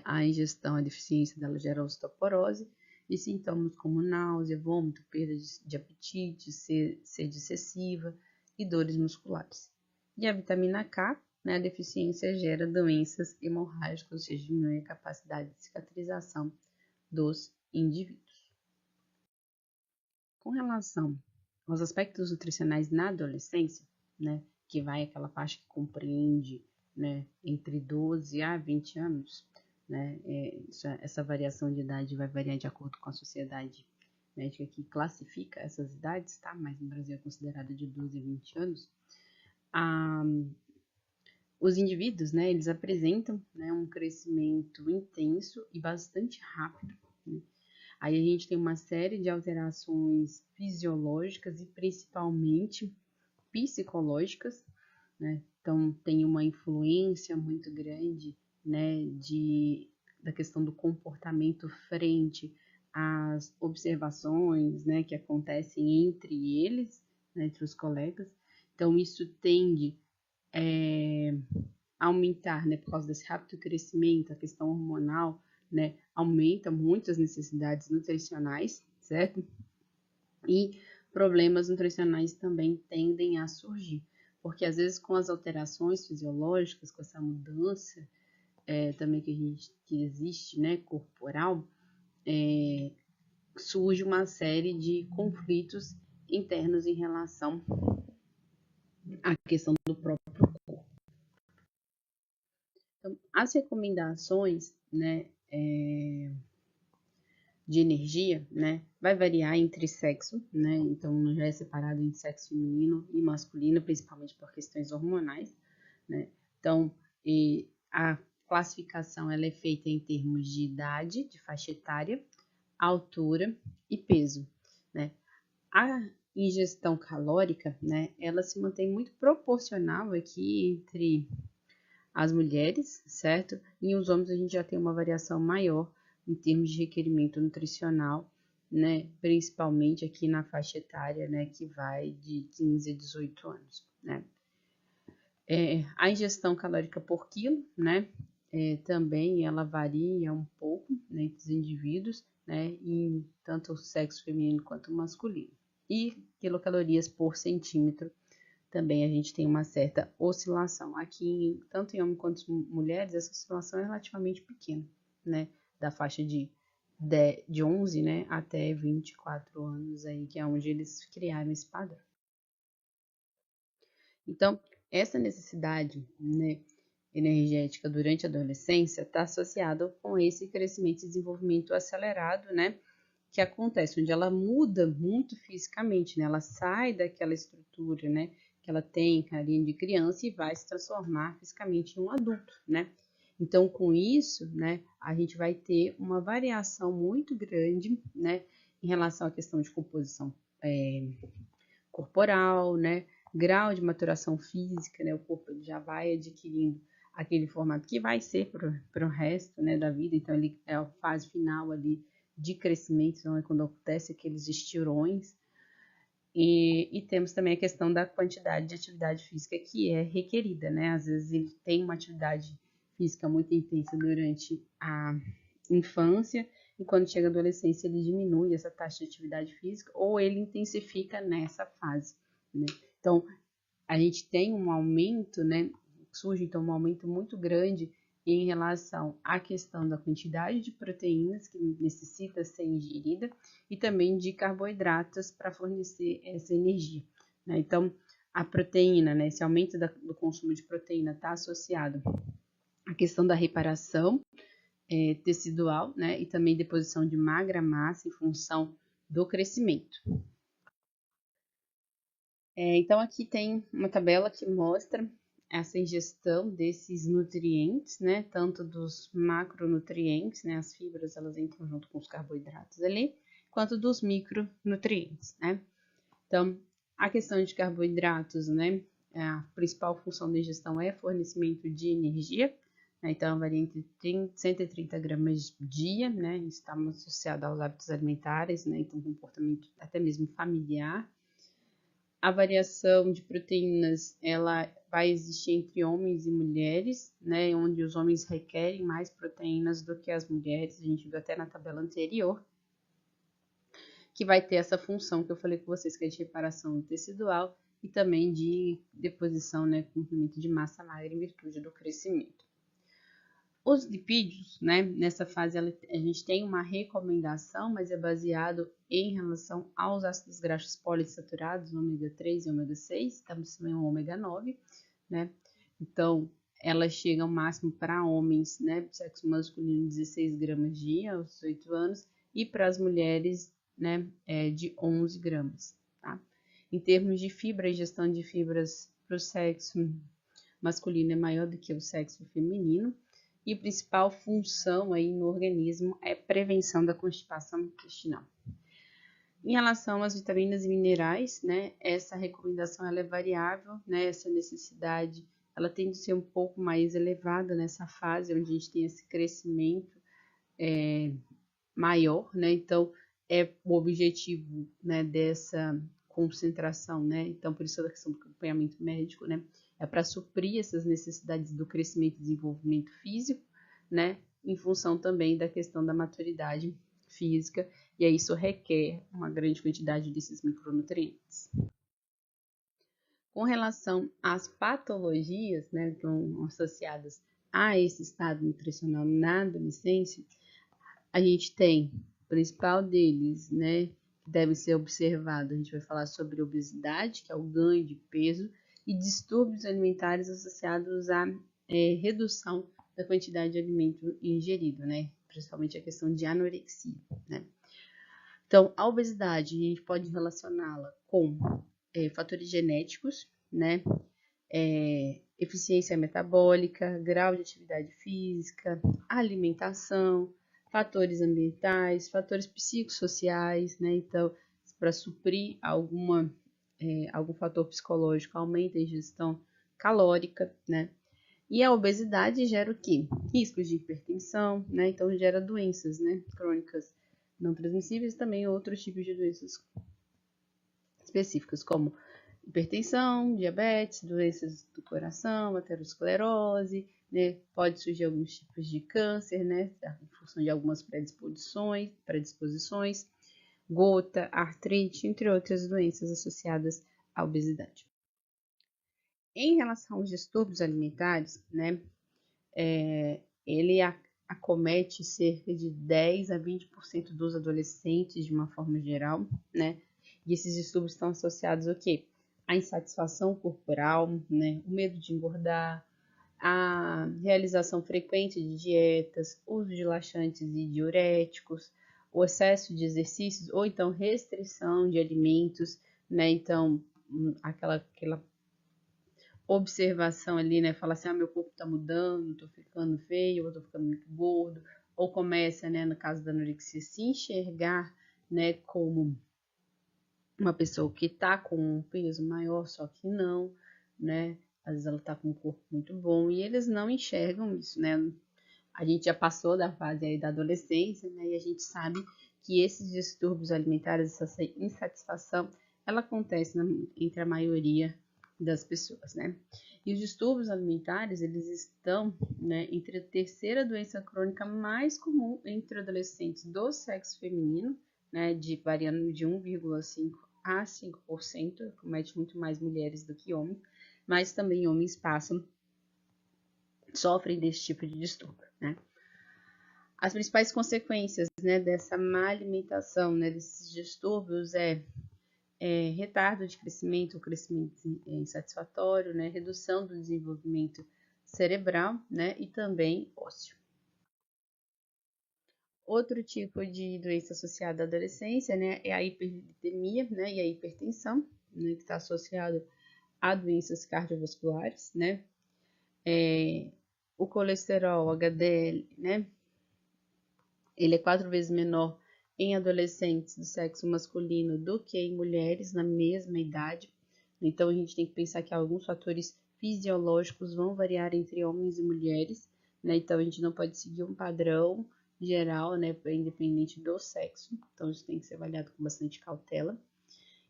a ingestão, a deficiência dela gera osteoporose e sintomas como náusea, vômito, perda de apetite, sede excessiva e dores musculares. E a vitamina K, né, a deficiência gera doenças hemorrágicas, ou seja, diminui a capacidade de cicatrização dos indivíduos. Com relação aos aspectos nutricionais na adolescência, né, que vai aquela faixa que compreende, né, entre 12 a 20 anos, né, essa variação de idade vai variar de acordo com a sociedade médica que classifica essas idades, tá? Mas no Brasil é considerado de 12 a 20 anos. Os indivíduos, né, eles apresentam, né, um crescimento intenso e bastante rápido, né? Aí a gente tem uma série de alterações fisiológicas e principalmente psicológicas, né? Então tem uma influência muito grande, né, da questão do comportamento frente às observações, né, que acontecem entre eles, né, entre os colegas. Então isso tende a aumentar, né, por causa desse rápido crescimento, a questão hormonal, né, aumenta muito as necessidades nutricionais, certo? E problemas nutricionais também tendem a surgir, porque às vezes com as alterações fisiológicas, com essa mudança também que existe, né, corporal, surge uma série de conflitos internos em relação à questão do próprio corpo. Então, as recomendações, né, de energia, né, vai variar entre sexo, né, então já é separado em sexo feminino e masculino, principalmente por questões hormonais, né, então a classificação ela é feita em termos de idade, de faixa etária, altura e peso, né. A ingestão calórica, né, ela se mantém muito proporcional aqui entre as mulheres, certo? E os homens a gente já tem uma variação maior em termos de requerimento nutricional, né? Principalmente aqui na faixa etária, né? Que vai de 15 a 18 anos, né? A ingestão calórica por quilo, né? Também ela varia um pouco, né, entre os indivíduos, né? E tanto o sexo feminino quanto o masculino. E quilocalorias por centímetro também a gente tem uma certa oscilação. Aqui, tanto em homens quanto em mulheres, essa oscilação é relativamente pequena, né? Da faixa de 11, né, até 24 anos aí, que é onde eles criaram esse padrão. Então, essa necessidade, né, energética durante a adolescência está associada com esse crescimento e desenvolvimento acelerado, né, que acontece, onde ela muda muito fisicamente, né? Ela sai daquela estrutura, né, que ela tem carinho de criança e vai se transformar fisicamente em um adulto, né? Então, com isso, né, a gente vai ter uma variação muito grande, né, em relação à questão de composição corporal, né, grau de maturação física, né, o corpo ele já vai adquirindo aquele formato que vai ser para o resto, né, da vida. Então, ele é a fase final ali de crescimento, então é quando acontece aqueles estirões. E temos também a questão da quantidade de atividade física que é requerida, né? Às vezes ele tem uma atividade física muito intensa durante a infância e quando chega a adolescência ele diminui essa taxa de atividade física ou ele intensifica nessa fase, né? Então, a gente tem um aumento, né? Surge então um aumento muito grande em relação à questão da quantidade de proteínas que necessita ser ingerida e também de carboidratos para fornecer essa energia, né? Então, a proteína, né? Esse aumento do consumo de proteína está associado à questão da reparação tecidual, né? E também deposição de magra massa em função do crescimento. Então, aqui tem uma tabela que mostra essa ingestão desses nutrientes, né? Tanto dos macronutrientes, né? As fibras, elas entram junto com os carboidratos ali, quanto dos micronutrientes, né? Então, a questão de carboidratos, né? A principal função da ingestão é fornecimento de energia, né? Então, varia entre 130 gramas dia, né? Está associado aos hábitos alimentares, né? Então, comportamento até mesmo familiar. A variação de proteínas, ela vai existir entre homens e mulheres, né, onde os homens requerem mais proteínas do que as mulheres, a gente viu até na tabela anterior, que vai ter essa função que eu falei com vocês, que é de reparação tecidual e também de deposição, né, comprimento de massa magra em virtude do crescimento. Os lipídios, né, nessa fase a gente tem uma recomendação, mas é baseado em relação aos ácidos graxos poliinsaturados, ômega 3 e ômega 6, temos também o ômega 9, né? Então, elas chegam ao máximo para homens, né, sexo masculino, 16 gramas dia aos 18 anos, e para as mulheres, né, de 11 gramas, tá? Em termos de fibra, a ingestão de fibras para o sexo masculino é maior do que o sexo feminino, e a principal função aí no organismo é prevenção da constipação intestinal. Em relação às vitaminas e minerais, né, essa recomendação ela é variável, né, essa necessidade ela tende a ser um pouco mais elevada nessa fase onde a gente tem esse crescimento maior, né, então é o objetivo, né, dessa concentração, né, então por isso a questão do acompanhamento médico, né, é para suprir essas necessidades do crescimento e desenvolvimento físico, né, em função também da questão da maturidade física, e aí isso requer uma grande quantidade desses micronutrientes. Com relação às patologias, né, que estão associadas a esse estado nutricional na adolescência, a gente tem o principal deles, né, que deve ser observado. A gente vai falar sobre obesidade, que é o ganho de peso, e distúrbios alimentares associados à redução da quantidade de alimento ingerido, né, principalmente a questão de anorexia, né. Então, a obesidade, a gente pode relacioná-la com fatores genéticos, né, eficiência metabólica, grau de atividade física, alimentação, fatores ambientais, fatores psicossociais, né? Então, para suprir algum fator psicológico, aumenta a ingestão calórica, né? E a obesidade gera o quê? Riscos de hipertensão, né? Então, gera doenças, né, crônicas não transmissíveis e também outros tipos de doenças específicas, como hipertensão, diabetes, doenças do coração, aterosclerose, né? Pode surgir alguns tipos de câncer, né? Em função de algumas predisposições, gota, artrite, entre outras doenças associadas à obesidade. Em relação aos distúrbios alimentares, né? Ele acomete cerca de 10 a 20% dos adolescentes de uma forma geral, né? E esses distúrbios estão associados ao quê? A insatisfação corporal, né, o medo de engordar, a realização frequente de dietas, uso de laxantes e diuréticos, o excesso de exercícios, ou então restrição de alimentos, né? Então, aquela observação ali, né? Fala assim, meu corpo tá mudando, tô ficando feio, eu tô ficando muito gordo, ou começa, né, no caso da anorexia, se enxergar, né, como uma pessoa que tá com um peso maior, só que não, né? Às vezes ela tá com um corpo muito bom e eles não enxergam isso, né? A gente já passou da fase aí da adolescência, né? E a gente sabe que esses distúrbios alimentares, essa insatisfação, ela acontece entre a maioria das pessoas, né? E os distúrbios alimentares, eles estão, né, entre a terceira doença crônica mais comum entre adolescentes do sexo feminino, né, variando de 1,5 a 5%, comete muito mais mulheres do que homens, mas também homens sofrem desse tipo de distúrbio, né? As principais consequências, né, dessa má alimentação, né, desses distúrbios retardo de crescimento, crescimento insatisfatório, né, redução do desenvolvimento cerebral, né, e também ósseo. Outro tipo de doença associada à adolescência, né, é a hiperglicemia, né, e a hipertensão, né, que está associado a doenças cardiovasculares, né, o colesterol, HDL, né, ele é 4 vezes menor em adolescentes do sexo masculino do que em mulheres na mesma idade. Então, a gente tem que pensar que alguns fatores fisiológicos vão variar entre homens e mulheres, né? Então, a gente não pode seguir um padrão geral, né, independente do sexo. Então, isso tem que ser avaliado com bastante cautela.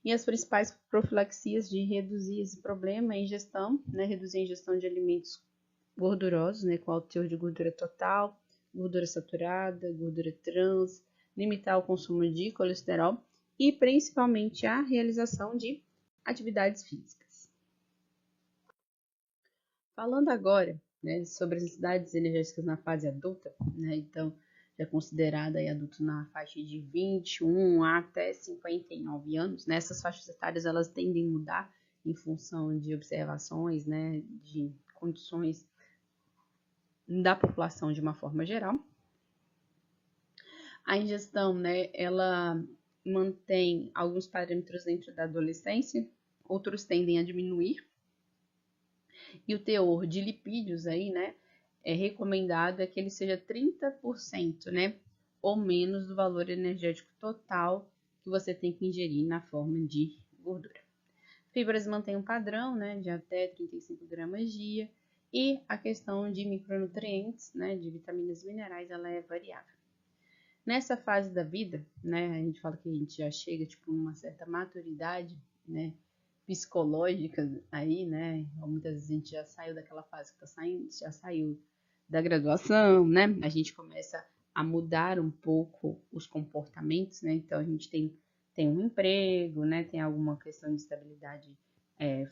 E as principais profilaxias de reduzir esse problema é a ingestão, né? Reduzir a ingestão de alimentos gordurosos, né, com alto teor de gordura total, gordura saturada, gordura trans, limitar o consumo de colesterol e principalmente a realização de atividades físicas. Falando agora, né, sobre as necessidades energéticas na fase adulta, né, então já considerada aí adulto na faixa de 21 até 59 anos, né, essas faixas etárias elas tendem a mudar em função de observações, né, de condições da população de uma forma geral. A ingestão, né, ela mantém alguns parâmetros dentro da adolescência, outros tendem a diminuir. E o teor de lipídios aí, né, é recomendado que ele seja 30%, né, ou menos do valor energético total que você tem que ingerir na forma de gordura. Fibras mantêm um padrão, né, de até 35 gramas dia, e a questão de micronutrientes, né, de vitaminas e minerais, ela é variável. Nessa fase da vida, né, a gente fala que a gente já chega, tipo, numa certa maturidade, né, psicológica aí, né, muitas vezes a gente já saiu daquela fase que tá saindo, já saiu da graduação, né, a gente começa a mudar um pouco os comportamentos, né, então a gente tem um emprego, né, tem alguma questão de estabilidade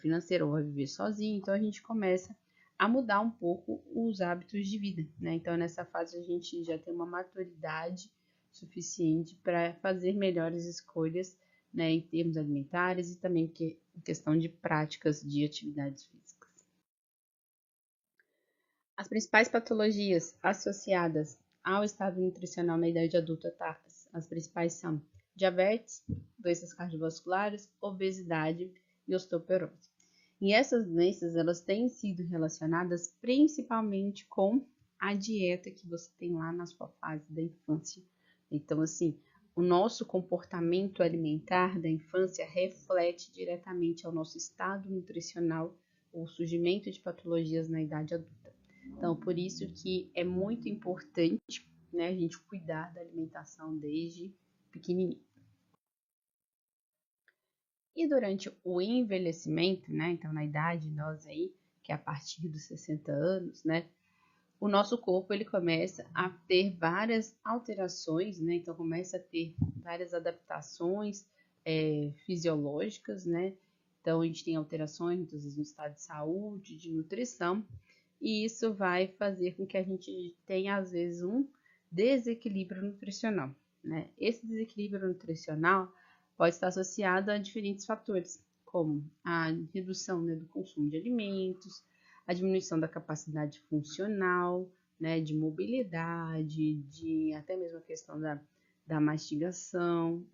financeira ou vai viver sozinho, então a gente começa a mudar um pouco os hábitos de vida, né, então nessa fase a gente já tem uma maturidade suficiente para fazer melhores escolhas, né, em termos alimentares e também em questão de práticas de atividades físicas. As principais patologias associadas ao estado nutricional na idade adulta, tá? As principais são diabetes, doenças cardiovasculares, obesidade e osteoporose. E essas doenças, elas têm sido relacionadas principalmente com a dieta que você tem lá na sua fase da infância. Então, assim, o nosso comportamento alimentar da infância reflete diretamente ao nosso estado nutricional ou surgimento de patologias na idade adulta. Então, por isso que é muito importante, né, a gente cuidar da alimentação desde pequenininho. E durante o envelhecimento, né, então na idade idosa aí, que é a partir dos 60 anos, né, o nosso corpo ele começa a ter várias alterações, né, então começa a ter várias adaptações fisiológicas, né, então a gente tem alterações muitas vezes no estado de saúde, de nutrição, e isso vai fazer com que a gente tenha às vezes um desequilíbrio nutricional, né, esse desequilíbrio nutricional pode estar associado a diferentes fatores, como a redução, né, do consumo de alimentos, a diminuição da capacidade funcional, né, de mobilidade, de até mesmo a questão da da mastigação.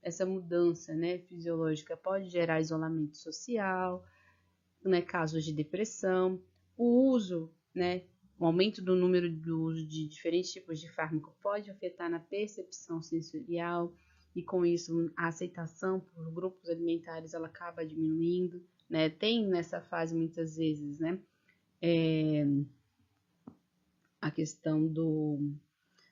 Essa mudança, né, fisiológica pode gerar isolamento social, né, casos de depressão. O uso, né, o aumento do número do uso de diferentes tipos de fármaco pode afetar na percepção sensorial e com isso a aceitação por grupos alimentares ela acaba diminuindo, né? Tem nessa fase muitas vezes, né, a questão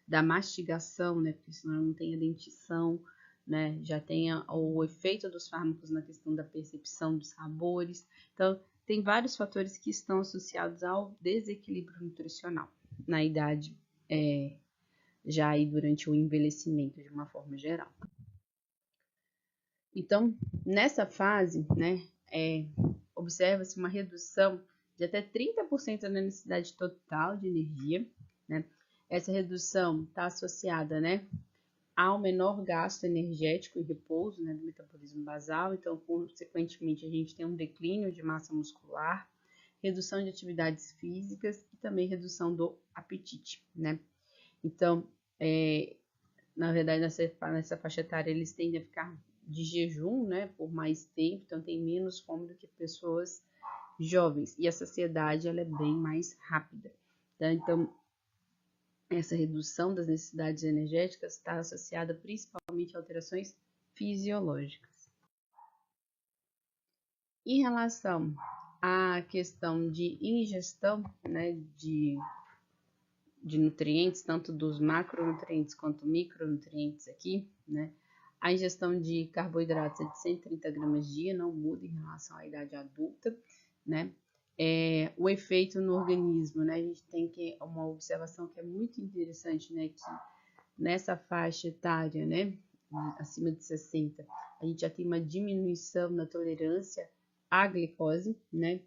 da mastigação, né, porque senão não tem a dentição, né, já tem o efeito dos fármacos na questão da percepção dos sabores. Então, tem vários fatores que estão associados ao desequilíbrio nutricional na idade, já aí durante o envelhecimento de uma forma geral. Então, nessa fase, né, observa-se uma redução de até 30% na necessidade total de energia, né? Essa redução está associada, né, ao menor gasto energético e repouso, né, do metabolismo basal. Então, consequentemente, a gente tem um declínio de massa muscular, redução de atividades físicas e também redução do apetite, né? Então, na verdade, nessa faixa etária, eles tendem a ficar de jejum, né, por mais tempo, então tem menos fome do que pessoas jovens. E a saciedade, ela é bem mais rápida, tá? Então, essa redução das necessidades energéticas está associada principalmente a alterações fisiológicas. Em relação à questão de ingestão, né, de nutrientes, tanto dos macronutrientes quanto micronutrientes aqui, né, a ingestão de carboidratos é de 130 gramas dia, não muda em relação à idade adulta, né? O efeito no organismo, né? A gente tem uma observação que é muito interessante, né? Que nessa faixa etária, né? Acima de 60, a gente já tem uma diminuição na tolerância à glicose, né?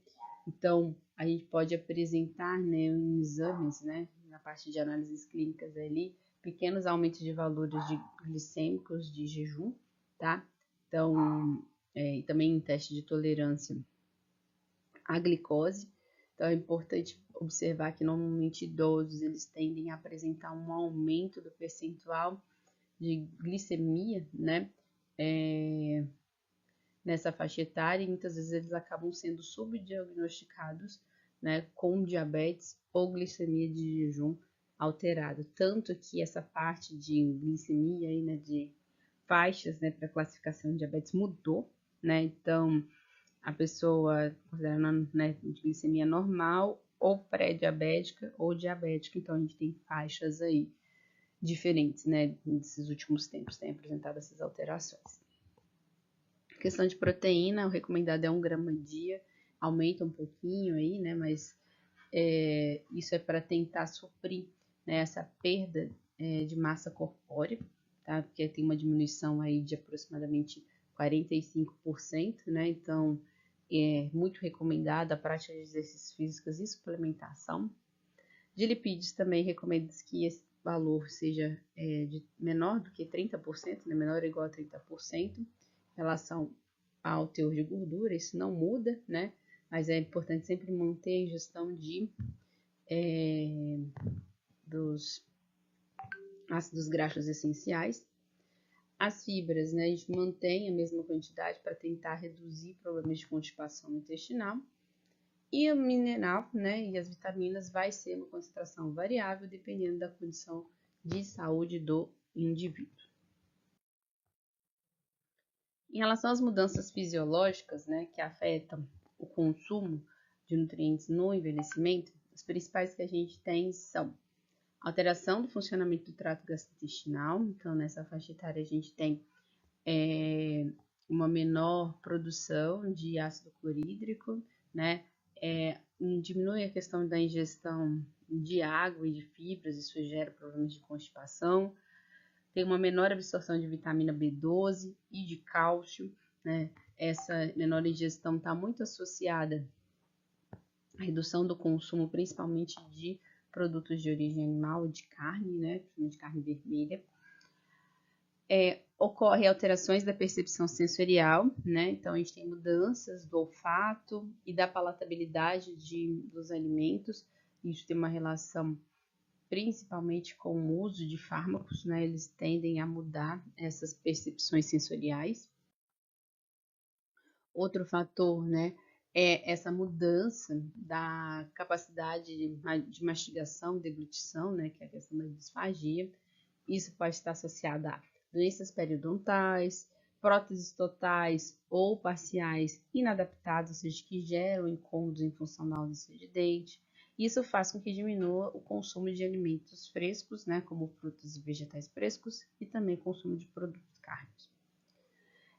Então, a gente pode apresentar, né, em exames, né? Na parte de análises clínicas ali, pequenos aumentos de valores de glicêmicos de jejum, tá? Então, e também em teste de tolerância à glicose. Então, é importante observar que normalmente idosos, eles tendem a apresentar um aumento do percentual de glicemia, né? Nessa faixa etária, e muitas vezes eles acabam sendo subdiagnosticados, né, com diabetes ou glicemia de jejum alterado, tanto que essa parte de glicemia aí, né, de faixas, né, para classificação de diabetes mudou, né? Então a pessoa considerando, né, de glicemia normal ou pré-diabética ou diabética, então a gente tem faixas aí diferentes, né, nesses últimos tempos tem apresentado essas alterações. Questão de proteína, o recomendado é 1 grama dia, aumenta um pouquinho aí, né, mas isso é para tentar suprir, né, essa perda de massa corpórea, tá? Porque tem uma diminuição aí de aproximadamente 45%, né? Então, é muito recomendada a prática de exercícios físicos e suplementação. De lipídios também recomenda-se que esse valor seja menor do que 30%, né? Menor ou igual a 30%, em relação ao teor de gordura, isso não muda, né? Mas é importante sempre manter a ingestão dos ácidos graxos essenciais. As fibras, né, a gente mantém a mesma quantidade para tentar reduzir problemas de constipação intestinal. E o mineral, né, e as vitaminas vai ser uma concentração variável dependendo da condição de saúde do indivíduo. Em relação às mudanças fisiológicas, né, que afetam o consumo de nutrientes no envelhecimento, as principais que a gente tem são alteração do funcionamento do trato gastrointestinal. Então, nessa faixa etária, a gente tem uma menor produção de ácido clorídrico, né? Diminui a questão da ingestão de água e de fibras, isso gera problemas de constipação. Tem uma menor absorção de vitamina B12 e de cálcio, né? Essa menor ingestão está muito associada à redução do consumo, principalmente de produtos de origem animal, de carne, né? De carne vermelha. Ocorrem alterações da percepção sensorial, né? Então, a gente tem mudanças do olfato e da palatabilidade dos alimentos. Isso tem uma relação principalmente com o uso de fármacos, né, eles tendem a mudar essas percepções sensoriais. Outro fator, né, é essa mudança da capacidade de mastigação, deglutição, né, que é a questão da disfagia. Isso pode estar associado a doenças periodontais, próteses totais ou parciais inadaptadas, ou seja, que geram incômodos em função da ausência de dente. Isso faz com que diminua o consumo de alimentos frescos, né, como frutas e vegetais frescos, e também consumo de produtos cárnicos.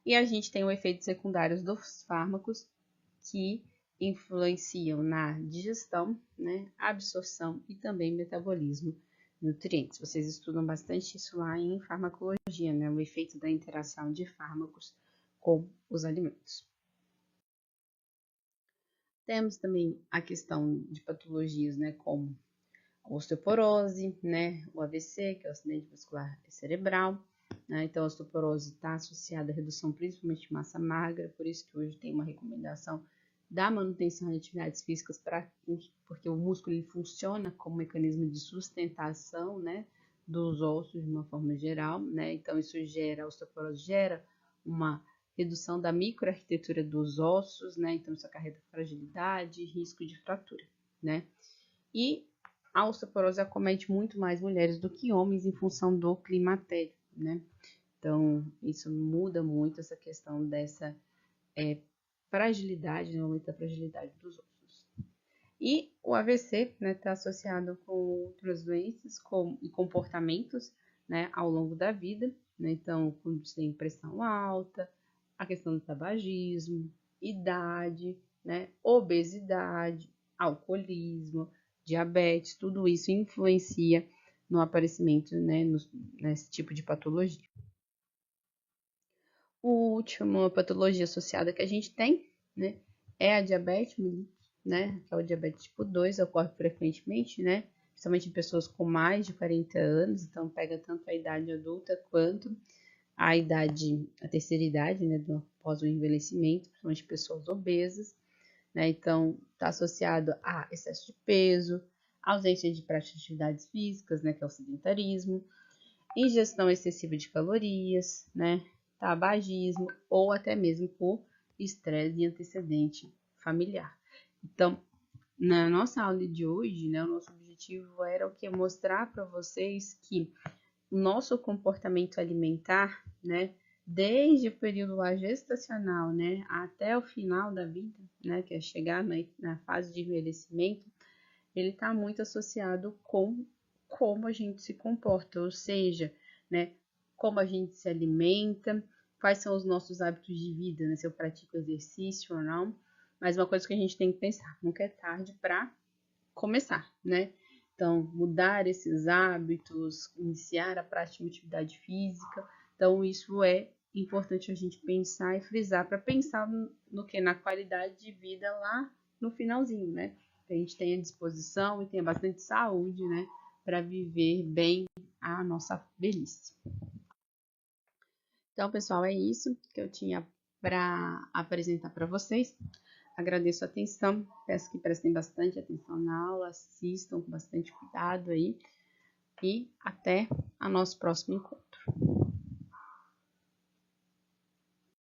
E a gente tem os efeitos secundários dos fármacos que influenciam na digestão, né, absorção e também metabolismo de nutrientes. Vocês estudam bastante isso lá em farmacologia, né, o efeito da interação de fármacos com os alimentos. Temos também a questão de patologias, né, como a osteoporose, né, o AVC, que é o acidente vascular cerebral, né? Então a osteoporose está associada à redução principalmente de massa magra, por isso que hoje tem uma recomendação da manutenção de atividades físicas, porque o músculo ele funciona como mecanismo de sustentação, né, dos ossos de uma forma geral, né? Então isso a osteoporose gera uma redução da microarquitetura dos ossos, né? Então isso acarreta fragilidade e risco de fratura, né? E a osteoporose acomete muito mais mulheres do que homens em função do climatério, né? Então, isso muda muito essa questão dessa fragilidade, né? Aumenta a fragilidade dos ossos. E o AVC, né, está associado com outras doenças e comportamentos, né, ao longo da vida, né? Então, quando você tem pressão alta, a questão do tabagismo, idade, né, obesidade, alcoolismo, diabetes, tudo isso influencia no aparecimento, né, nesse tipo de patologia. A última patologia associada que a gente tem, né, é a diabetes mellitus, né, que é o diabetes tipo 2, ocorre frequentemente, né, principalmente em pessoas com mais de 40 anos, então pega tanto a idade adulta quanto a terceira idade, né, após o envelhecimento, principalmente pessoas obesas, né, então está associado a excesso de peso, ausência de prática de atividades físicas, né, que é o sedentarismo, ingestão excessiva de calorias, né, tabagismo ou até mesmo por estresse e antecedente familiar. Então, na nossa aula de hoje, né, o nosso objetivo era o que? Mostrar para vocês que o nosso comportamento alimentar, né, desde o período lá gestacional, né, até o final da vida, né, que é chegar na fase de envelhecimento, ele está muito associado com como a gente se comporta, ou seja, né, como a gente se alimenta, quais são os nossos hábitos de vida, né, se eu pratico exercício ou não. Mas uma coisa que a gente tem que pensar, nunca é tarde para começar, né? Então, mudar esses hábitos, iniciar a prática de atividade física. Então, isso é importante a gente pensar e frisar para pensar no que? Na qualidade de vida lá no finalzinho, né? Que a gente tenha disposição e tenha bastante saúde, né? Para viver bem a nossa velhice. Então, pessoal, é isso que eu tinha para apresentar para vocês. Agradeço a atenção, peço que prestem bastante atenção na aula, assistam com bastante cuidado aí e até o nosso próximo encontro.